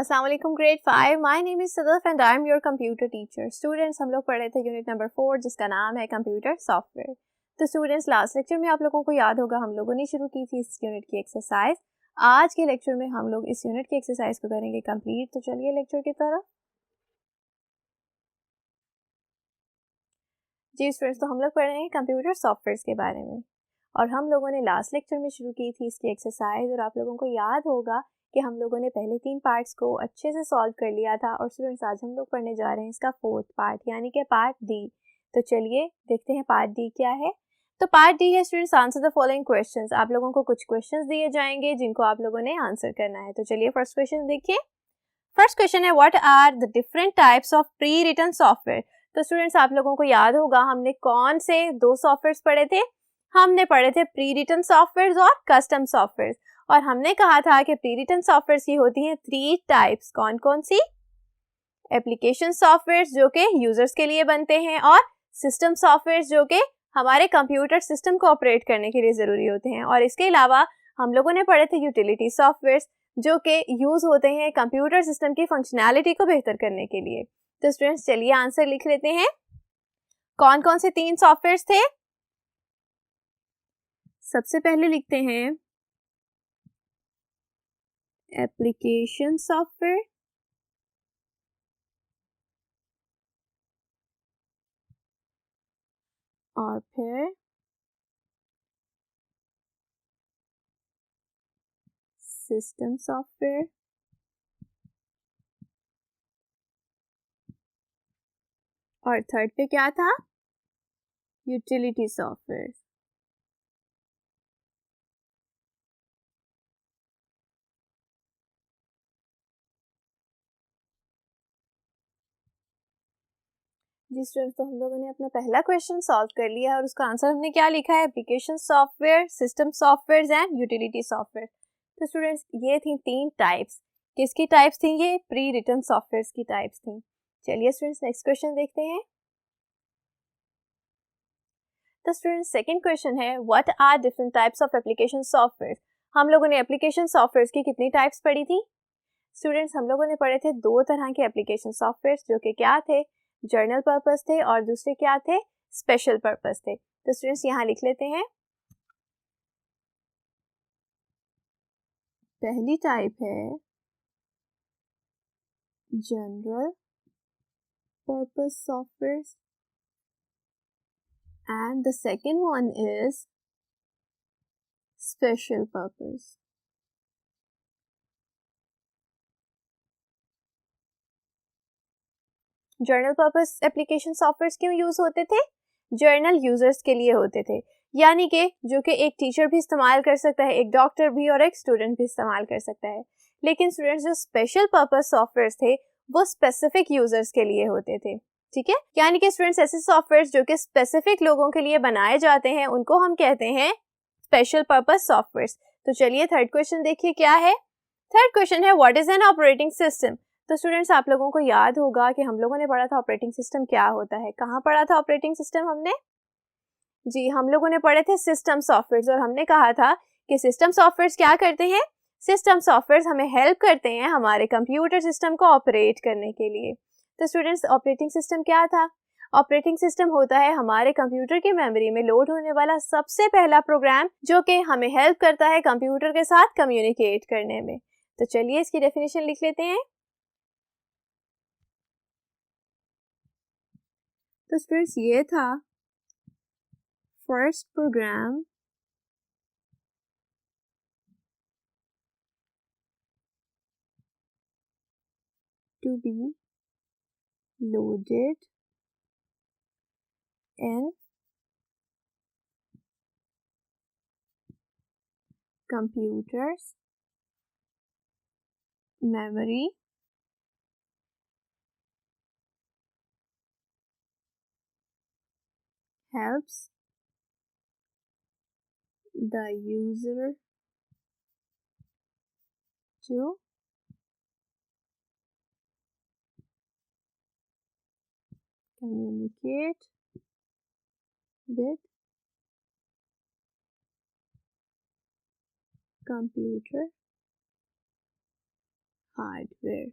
अस्सलाम वालेकुम grade 5 my name is Sadaf and I am your computer teacher. Students, हम लोग पढ़ रहे थे यूनिट नंबर 4 जिसका नाम है कंप्यूटर सॉफ्टवेयर। तो स्टूडेंट्स, लास्ट लेक्चर में आप लोगों को याद होगा हम लोगों ने शुरू की थी इस यूनिट की एक्सरसाइज। आज के लेक्चर में हम लोग इस यूनिट की एक्सरसाइज को करेंगे कंप्लीट। तो चलिए लेक्चर की तरफ। जी स्टूडेंट्स, तो हम लोग पढ़ रहे हैं कंप्यूटर सॉफ्टवेयर के बारे में और हम लोगों ने लास्ट लेक्चर में शुरू की थी इसकी एक्सरसाइज। और आप लोगों को याद होगा कि हम लोगों ने पहले 3 पार्ट्स को अच्छे से सॉल्व कर लिया था और स्टूडेंट्स आज हम लोग पढ़ने जा रहे हैं इसका 4th पार्ट यानी कि पार्ट डी। तो चलिए देखते हैं पार्ट डी क्या है। तो पार्ट डी है students, answer the following questions. आप लोगों को कुछ क्वेश्चंस दिए जाएंगे जिनको आप लोगों ने आंसर करना है। तो चलिए फर्स्ट क्वेश्चन देखिए। फर्स्ट क्वेश्चन है what are the different types of pre written software. तो स्टूडेंट्स, आप लोगों को याद होगा हमने कौन से 2 सॉफ्टवेयर्स पढ़े थे। हमने पढ़े थे प्री रिटन सॉफ्टवेयर और कस्टम सॉफ्टवेयर। और हमने कहा था कि प्री रिटन सॉफ्टवेयर की होती हैं 3 टाइप्स। कौन कौन सी? एप्लीकेशन सॉफ्टवेयर जो कि यूजर्स के लिए बनते हैं और सिस्टम सॉफ्टवेयर जो कि हमारे कंप्यूटर सिस्टम को ऑपरेट करने के लिए ज़रूरी होते हैं। और इसके अलावा हम लोगों ने पढ़े थे यूटिलिटी सॉफ्टवेयर जो कि यूज़ होते हैं कंप्यूटर सिस्टम की फंक्शनैलिटी को बेहतर करने के लिए। तो स्टूडेंट्स चलिए आंसर लिख लेते हैं। कौन कौन से 3 सॉफ्टवेयर थे? सबसे पहले लिखते हैं एप्लीकेशन सॉफ्टवेयर, और फिर सिस्टम सॉफ्टवेयर, और थर्ड पे क्या था? Utility software. जी स्टूडेंट्स, तो हम लोगों ने अपना पहला क्वेश्चन सॉल्व कर लिया है और उसका आंसर हमने क्या लिखा है? Application software, system software and utility software. तो स्टूडेंट्स ये थी 3 टाइप्स। किसकी टाइप्स थी? ये प्री रिटन सॉफ्टवेयर की टाइप्स थी। चलिए स्टूडेंट्स नेक्स्ट क्वेश्चन देखते हैं। तो स्टूडेंट्स सेकंड क्वेश्चन है what are different types of application software. हम लोगों ने एप्लीकेशन सॉफ्टवेयर की कितनी टाइप्स पढ़ी थी? स्टूडेंट्स, हम लोगों ने पढ़े थे 2 तरह के एप्लीकेशन सॉफ्टवेयर जो कि क्या थे? जर्नल पर्पस थे और दूसरे क्या थे? स्पेशल पर्पस थे। तो स्टूडेंट्स यहाँ लिख लेते हैं। पहली टाइप है general purpose software and the second one is special purpose. Journal purpose application software क्यों यूज होते थे? जर्नल यूजर्स के लिए होते थे, यानी कि जो कि एक टीचर भी इस्तेमाल कर सकता है, एक डॉक्टर भी और एक स्टूडेंट भी इस्तेमाल कर सकता है। लेकिन स्टूडेंट्स, जो स्पेशल पर्पस सॉफ्टवेयर थे वो स्पेसिफिक यूजर्स के लिए होते थे। ठीक है, यानी कि स्टूडेंट्स ऐसे सॉफ्टवेयर जो कि स्पेसिफिक लोगों के लिए बनाए जाते हैं उनको हम कहते हैं स्पेशल पर्पस सॉफ्टवेयर। तो चलिए थर्ड क्वेश्चन देखिए क्या है। थर्ड क्वेश्चन है what is an operating system. तो स्टूडेंट्स, आप लोगों को याद होगा कि हम लोगों ने पढ़ा था ऑपरेटिंग सिस्टम क्या होता है। कहाँ पढ़ा था ऑपरेटिंग सिस्टम हमने? जी, हम लोगों ने पढ़े थे सिस्टम सॉफ्टवेयर और हमने कहा था कि सिस्टम सॉफ्टवेयर क्या करते हैं? सिस्टम सॉफ्टवेयर हमें हेल्प करते हैं हमारे कंप्यूटर सिस्टम को ऑपरेट करने के लिए। तो स्टूडेंट्स, ऑपरेटिंग सिस्टम क्या था? ऑपरेटिंग सिस्टम होता है हमारे कंप्यूटर की मेमोरी में लोड होने वाला सबसे पहला प्रोग्राम जो कि हमें हेल्प करता है कंप्यूटर के साथ कम्युनिकेट करने में। तो चलिए इसकी डेफिनेशन लिख लेते हैं। तो स्टूडेंट्स ये था first program to be loaded in computers memory helps the user to communicate with computer hardware.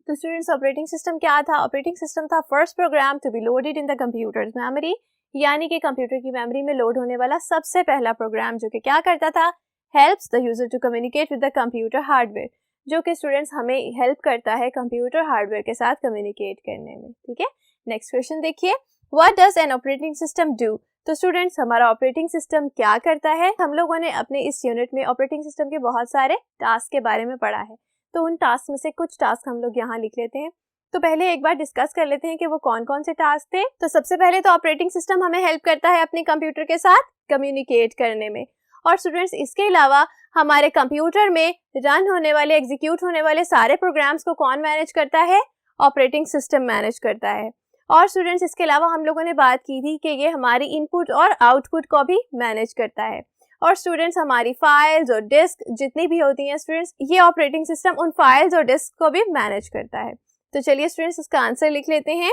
तो स्टूडेंट्स ऑपरेटिंग सिस्टम क्या था? ऑपरेटिंग सिस्टम था first program to be loaded in the computer's memory, यानी कि computer की memory में load होने वाला सबसे पहला प्रोग्राम जो कि क्या करता था? Helps the user to communicate with the computer hardware, जो कि स्टूडेंट्स हमें हेल्प करता है कंप्यूटर हार्डवेयर के साथ कम्युनिकेट करने में। ठीक है, नेक्स्ट क्वेश्चन देखिए, what does an operating system do? तो स्टूडेंट्स हमारा ऑपरेटिंग सिस्टम क्या करता है? हम लोगों ने अपने इस यूनिट में ऑपरेटिंग सिस्टम के बहुत सारे टास्क के बारे में पढ़ा है, तो उन टास्क में से कुछ टास्क हम लोग यहाँ लिख लेते हैं। तो पहले एक बार डिस्कस कर लेते हैं कि वो कौन कौन से टास्क थे। तो सबसे पहले तो ऑपरेटिंग सिस्टम हमें हेल्प करता है अपने कंप्यूटर के साथ कम्युनिकेट करने में, और स्टूडेंट्स इसके अलावा हमारे कंप्यूटर में रन होने वाले, एग्जीक्यूट होने वाले सारे प्रोग्राम्स को कौन मैनेज करता है? ऑपरेटिंग सिस्टम मैनेज करता है। और स्टूडेंट्स इसके अलावा हम लोगों ने बात की थी कि ये हमारी इनपुट और आउटपुट को भी मैनेज करता है। और स्टूडेंट्स हमारी फाइल्स और डिस्क जितनी भी होती हैं स्टूडेंट्स, ये ऑपरेटिंग सिस्टम उन फाइल्स और डिस्क को भी मैनेज करता है। तो चलिए स्टूडेंट्स इसका आंसर लिख लेते हैं।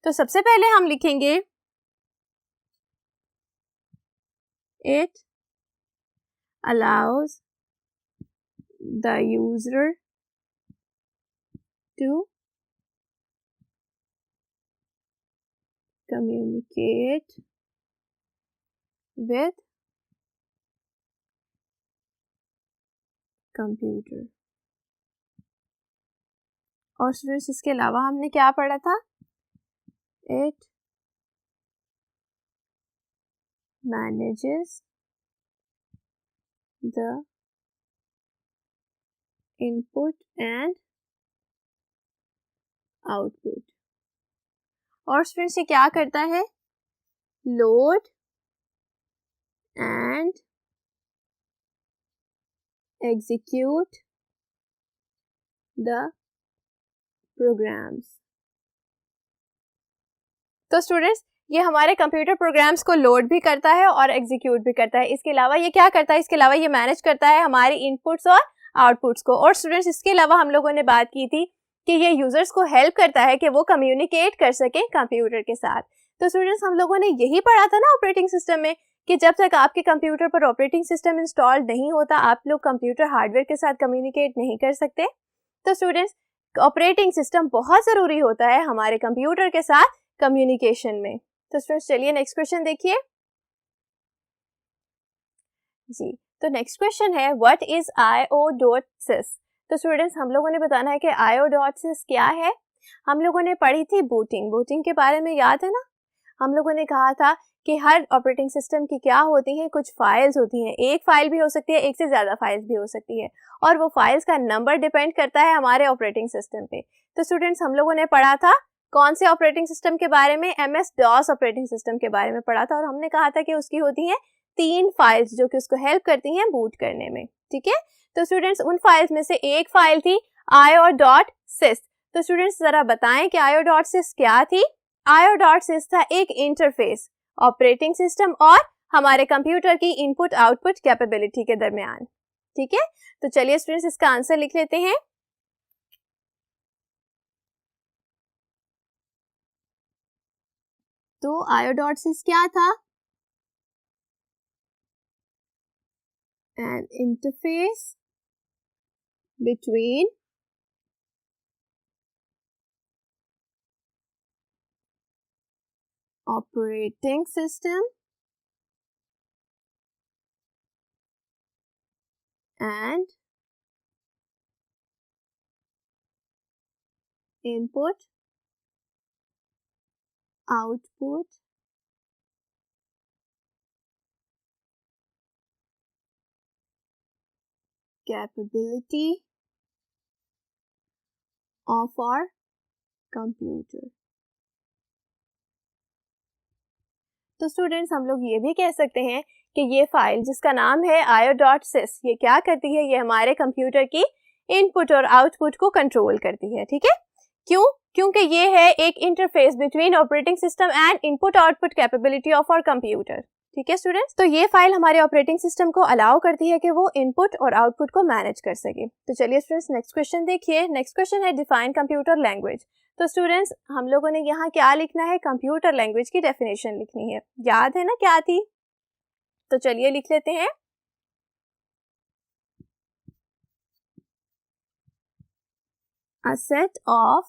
तो सबसे पहले हम लिखेंगे it allows the user to communicate with computer। और स्टूडेंट्स इसके अलावा हमने क्या पढ़ा था? It manages the input and output। और स्टूडेंट्स ये क्या करता है? Load and execute the programs. तो स्टूडेंट्स ये हमारे कंप्यूटर प्रोग्राम्स को लोड भी करता है और एग्जीक्यूट भी करता है। इसके अलावा ये क्या करता है? इसके अलावा ये मैनेज करता है हमारी इनपुट्स और आउटपुट्स को। और स्टूडेंट्स इसके अलावा हम लोगों ने बात की थी कि ये यूजर्स को हेल्प करता है कि वो कम्युनिकेट कर सके कंप्यूटर के साथ। तो स्टूडेंट्स हम लोगों ने यही पढ़ा था ना ऑपरेटिंग सिस्टम में, कि जब तक आपके कंप्यूटर पर ऑपरेटिंग सिस्टम इंस्टॉल नहीं होता आप लोग कंप्यूटर हार्डवेयर के साथ कम्युनिकेट नहीं कर सकते। तो स्टूडेंट्स ऑपरेटिंग सिस्टम बहुत ज़रूरी होता है हमारे कंप्यूटर के साथ कम्युनिकेशन में। तो स्टूडेंट्स चलिए नेक्स्ट क्वेश्चन देखिए जी। तो नेक्स्ट क्वेश्चन है व्हाट इज IO.sys। तो स्टूडेंट्स हम लोगों ने बताना है कि IO.sys क्या है। हम लोगों ने पढ़ी थी बूटिंग के बारे में, याद है ना? हम लोगों ने कहा था कि हर ऑपरेटिंग सिस्टम की क्या होती हैं, कुछ फाइल्स होती हैं। एक फाइल भी हो सकती है, एक से ज़्यादा फाइल्स भी हो सकती है, और वो फाइल्स का नंबर डिपेंड करता है हमारे ऑपरेटिंग सिस्टम पे। तो स्टूडेंट्स हम लोगों ने पढ़ा था कौन से ऑपरेटिंग सिस्टम के बारे में? MS-DOS ऑपरेटिंग सिस्टम के बारे में पढ़ा था, और हमने कहा था कि उसकी होती हैं 3 फाइल्स जो कि उसको हेल्प करती हैं बूट करने में। ठीक है, तो स्टूडेंट्स उन फाइल्स में से एक फाइल थी IO.sys। तो स्टूडेंट्स जरा बताएं कि IO.sys क्या थी? IO.sys था एक इंटरफेस ऑपरेटिंग सिस्टम और हमारे कंप्यूटर की इनपुट आउटपुट कैपेबिलिटी के दरमियान। ठीक है, तो चलिए स्टूडेंट्स इसका आंसर लिख लेते हैं। तो IO.sys क्या था? An interface between operating system and input output capability of our computer। तो स्टूडेंट्स हम लोग ये भी कह सकते हैं कि ये फाइल जिसका नाम है IO.sys ये क्या करती है? ये हमारे कंप्यूटर की इनपुट और आउटपुट को कंट्रोल करती है। ठीक है, क्यों? क्योंकि ये है एक interface between operating system and input output capability of our computer. ठीक है स्टूडेंट्स, तो ये फाइल हमारे ऑपरेटिंग सिस्टम को अलाउ करती है कि वो इनपुट और आउटपुट को मैनेज कर सके। तो चलिए स्टूडेंट्स नेक्स्ट क्वेश्चन देखिए। नेक्स्ट क्वेश्चन है डिफाइन कंप्यूटर लैंग्वेज। तो स्टूडेंट्स हम लोगों ने यहाँ क्या लिखना है? कंप्यूटर लैंग्वेज की डेफिनेशन लिखनी है। याद है ना क्या थी? तो चलिए लिख लेते हैं। a set of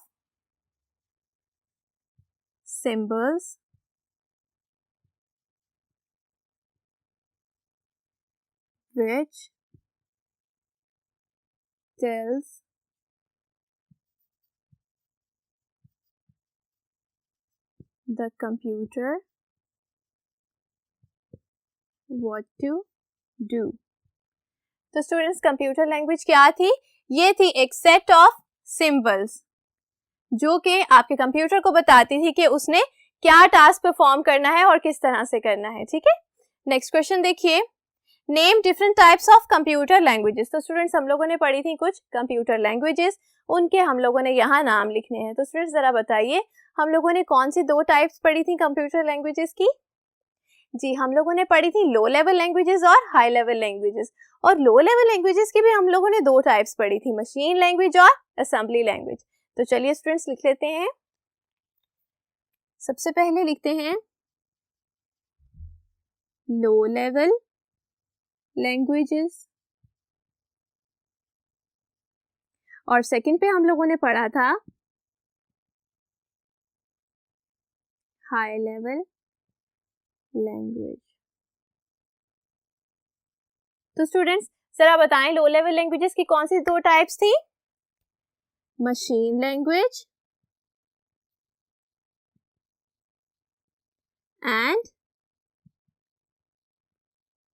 symbols which tells the computer what to do. तो स्टूडेंट्स कंप्यूटर लैंग्वेज क्या थी? ये थी एक सेट ऑफ सिंबल्स जो कि आपके कंप्यूटर को बताती थी कि उसने क्या टास्क परफॉर्म करना है और किस तरह से करना है. ठीक है, नेक्स्ट क्वेश्चन देखिए. Name different types of computer languages. तो स्टूडेंट्स हम लोगों ने पढ़ी थी कुछ कंप्यूटर लैंग्वेजेस, उनके हम लोगों ने यहाँ नाम लिखने हैं. तो स्टूडेंट्स जरा बताइए हम लोगों ने कौन सी दो टाइप्स पढ़ी थी कंप्यूटर लैंग्वेजेस की? जी, हम लोगों ने पढ़ी थी लो लेवल लैंग्वेजेस और हाई लेवल लैंग्वेजेस. और लो लेवल लैंग्वेजेस की भी हम लोगों ने दो टाइप्स पढ़ी थी, मशीन लैंग्वेज और असेंबली लैंग्वेज. तो चलिए स्टूडेंट्स लिख लेते हैं. सबसे पहले लिखते हैं लो लेवल लैंग्वेजेस और सेकंड पे हम लोगों ने पढ़ा था हाई लेवल लैंग्वेज. तो स्टूडेंट्स जरा बताएं लो लेवल लैंग्वेजेस की कौन सी दो टाइप्स थी? Machine language and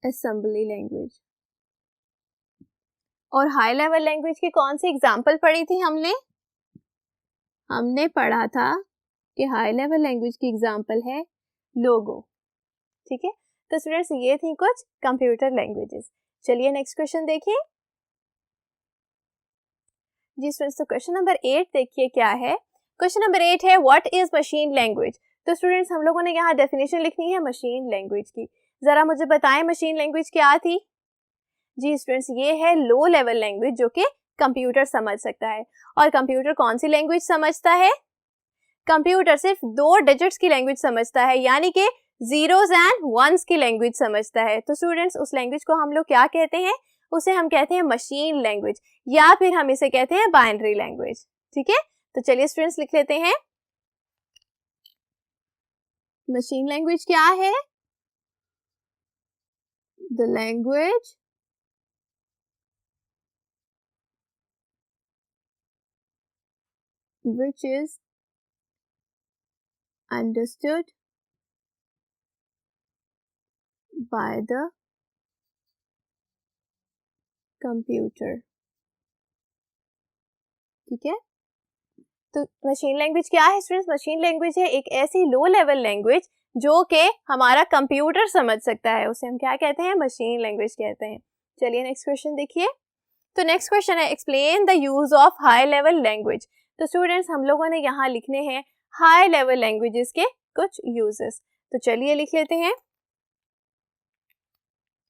assembly language. और हाई लेवल लैंग्वेज की कौन सी एग्जांपल पढ़ी थी हमने पढ़ा था कि हाई लेवल लैंग्वेज की एग्जांपल है लोगो. ठीक है, तो स्टूडेंट्स ये थी कुछ कंप्यूटर लैंग्वेजेस. चलिए नेक्स्ट क्वेश्चन देखिए. जी स्टूडेंट्स, तो क्वेश्चन नंबर 8 देखिए क्या है. क्वेश्चन नंबर 8 है व्हाट इज मशीन लैंग्वेज. तो स्टूडेंट्स हम लोगों ने यहाँ डेफिनेशन लिखनी है मशीन लैंग्वेज की. जरा मुझे बताएं मशीन लैंग्वेज क्या थी? जी स्टूडेंट्स, ये है लो लेवल लैंग्वेज जो कि कंप्यूटर समझ सकता है. और कंप्यूटर कौन सी लैंग्वेज समझता है? कंप्यूटर सिर्फ 2 डिजिट्स की लैंग्वेज समझता है, यानी कि जीरोस एंड वंस की लैंग्वेज समझता है. तो स्टूडेंट्स उस लैंग्वेज को हम लोग क्या कहते हैं? उसे हम कहते हैं मशीन लैंग्वेज, या फिर हम इसे कहते हैं बाइनरी लैंग्वेज. ठीक है, तो चलिए स्टूडेंट्स लिख लेते हैं. मशीन लैंग्वेज क्या है? The language which is understood by the computer. ठीक है, तो मशीन लैंग्वेज क्या है स्टूडेंट्स? मशीन लैंग्वेज है एक ऐसी लो लेवल लैंग्वेज जो कि हमारा कंप्यूटर समझ सकता है, उसे हम क्या कहते हैं? मशीन लैंग्वेज कहते हैं. चलिए नेक्स्ट क्वेश्चन देखिए. तो नेक्स्ट क्वेश्चन है explain the use of high level language. तो स्टूडेंट्स हम लोगों ने यहाँ लिखने हैं हाई लेवल लैंग्वेजेस के कुछ यूजेस. तो चलिए लिख लेते हैं.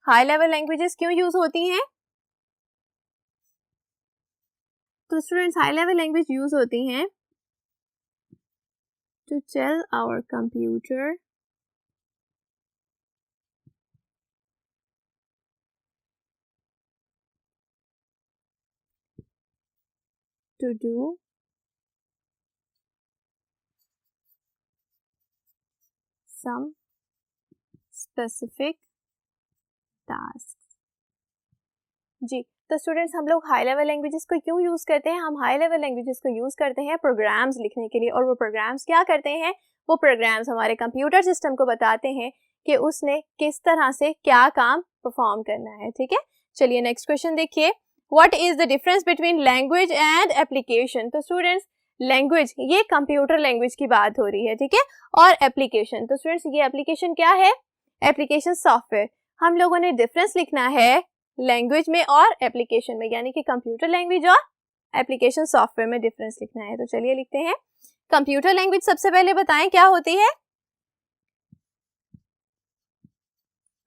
हाई लेवल लैंग्वेजेस क्यों यूज होती हैं? तो students high level language use होती हैं to tell our computer to do some specific tasks. जी, तो स्टूडेंट्स हम लोग हाई लेवल लैंग्वेजेस को क्यों यूज करते हैं? हम हाई लेवल लैंग्वेजेस को यूज करते हैं प्रोग्राम्स लिखने के लिए. और वो प्रोग्राम्स क्या करते हैं? वो प्रोग्राम्स हमारे कंप्यूटर सिस्टम को बताते हैं कि उसने किस तरह से क्या काम परफॉर्म करना है. ठीक है, चलिए नेक्स्ट क्वेश्चन देखिए. What is the difference between language and application. तो स्टूडेंट्स लैंग्वेज ये कंप्यूटर लैंग्वेज की बात हो रही है, ठीक है, और एप्लीकेशन, तो स्टूडेंट्स ये एप्लीकेशन क्या है? Application software. हम लोगों ने डिफरेंस लिखना है लैंग्वेज में और एप्लीकेशन में, यानी कि कंप्यूटर लैंग्वेज और एप्लीकेशन सॉफ्टवेयर में डिफरेंस लिखना है. तो चलिए लिखते हैं. कंप्यूटर लैंग्वेज सबसे पहले बताएं क्या होती है?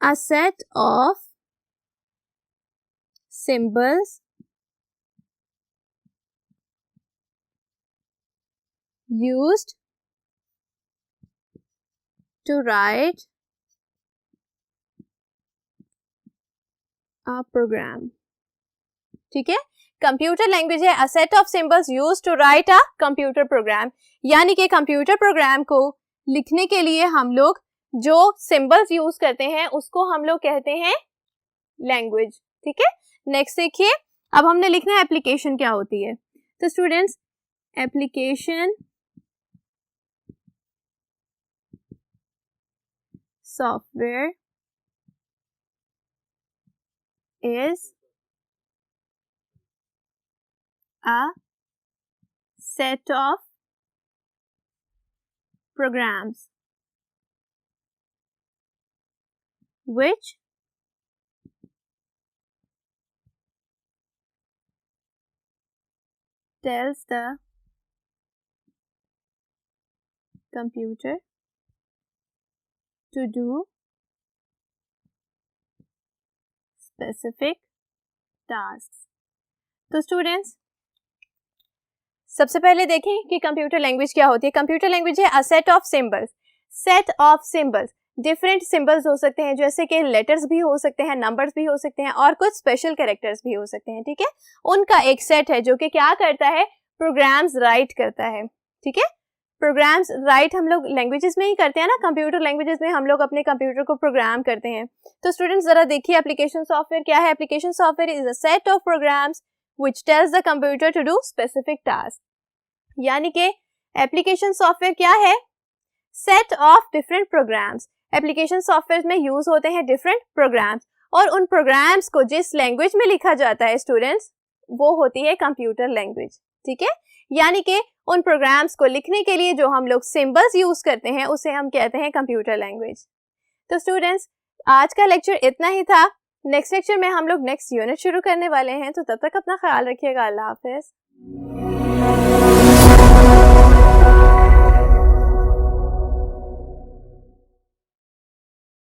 A set of symbols used to write a program. ठीक है, कंप्यूटर लैंग्वेज है a set of symbols used to write a computer program, यानी कि कंप्यूटर प्रोग्राम को लिखने के लिए हम लोग जो सिंबल्स यूज करते हैं उसको हम लोग कहते हैं लैंग्वेज। ठीक है, नेक्स्ट देखिए, अब हमने लिखना है एप्लीकेशन क्या होती है। तो students, application software is a set of programs which tells the computer to do specific tasks। तो स्टूडेंट्स, सबसे पहले देखें कि कंप्यूटर लैंग्वेज क्या होती है। कंप्यूटर लैंग्वेज है a set of symbols, set of symbols, different symbols हो सकते हैं, जैसे कि लेटर्स भी हो सकते हैं, नंबर्स भी हो सकते हैं और कुछ स्पेशल कैरेक्टर्स भी हो सकते हैं। ठीक है, उनका एक सेट है जो कि क्या करता है, प्रोग्राम्स राइट करता है। ठीक है, प्रोग्राम्स राइट हम लोग लैंग्वेजेस में ही करते हैं ना, कंप्यूटर लैंग्वेजेस में हम लोग अपने कंप्यूटर को प्रोग्राम करते हैं। तो स्टूडेंट्स जरा देखिए, एप्लीकेशन सॉफ्टवेयर क्या है। Application software is a set of programs which tells the computer to do specific task। यानी कि एप्लीकेशन सॉफ्टवेयर क्या है, set of different programs. Application software में यूज होते हैं डिफरेंट प्रोग्राम्स और उन प्रोग्राम्स को जिस लैंग्वेज में लिखा जाता है स्टूडेंट्स, वो होती है कंप्यूटर लैंग्वेज। ठीक है, यानी कि उन प्रोग्राम्स को लिखने के लिए जो हम लोग सिंबल्स यूज करते हैं उसे हम कहते हैं कंप्यूटर लैंग्वेज। तो स्टूडेंट्स, आज का लेक्चर इतना ही था। नेक्स्ट लेक्चर में हम लोग नेक्स्ट यूनिट शुरू करने वाले हैं, तो तब तक अपना ख्याल रखिएगा। अल्लाह हाफिज।